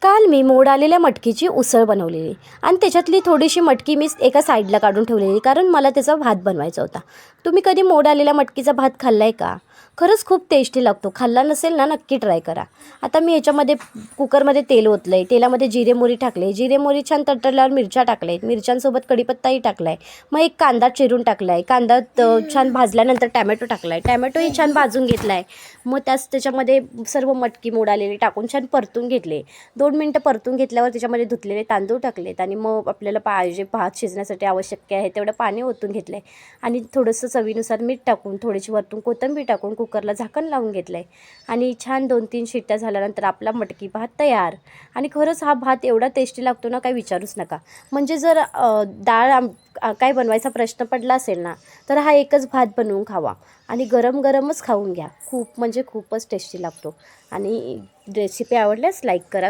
काल मी मोड आलेल्या मटकीची उसळ बनवलेली आणि त्याच्यातली थोडीशी मटकी मी एका साईडला काढून ठेवलेली, कारण मला त्याचा भात बनवायचा होता. तुम्ही कधी मोड आलेल्या मटकीचा भात खाल्ला आहे का? खरंच खूप टेस्टी लागतो. खाल्ला नसेल ना, नक्की ट्राय करा. आता मी ह्याच्यामध्ये कुकरमध्ये तेल ओतलं आहे. तेलामध्ये जिरे मोहरी टाकले. जिरे मोहरी छान तडतडल्यावर मिरच्या टाकल्या आहेत. मिरच्यांसोबत कढीपत्ताही टाकला आहे. मग एक कांदा चिरून टाकला आहे. कांदा छान भाजल्यानंतर टॅमॅटो टाकला आहे. टॅमॅटोही छान भाजून घेतला आहे. मग त्याच्यामध्ये सर्व मटकी मोड आलेली टाकून छान परतून घेतले. 2 मिनटं परतून घेतल्यावर त्याच्यामध्ये धुतलेले तांदूळ टाकलेत आणि मग आपल्याला पाहिजे भात शिजण्यासाठी आवश्यक आहे तेवढं पाणी ओतून घेतलं आहे आणि थोडंसं चवीनुसार मीठ टाकून थोडीशी वरतून कोथिंबीर टाकून कुकरला झाकण लावून घेतलं आहे आणि छान 2-3 शिट्ट्या झाल्यानंतर आपला मटकी भात तयार. आणि खरंच हा भात एवढा टेस्टी लागतो ना, काही विचारूच नका. म्हणजे जर काय बनवायचा प्रश्न पडला असेल ना, तर हा एकच भात बनवून खावा आणि गरम गरमच खाऊन घ्या. खूप म्हणजे खूपच टेस्टी लागतो. आणि रेसिपी आवडल्यास लाईक करा.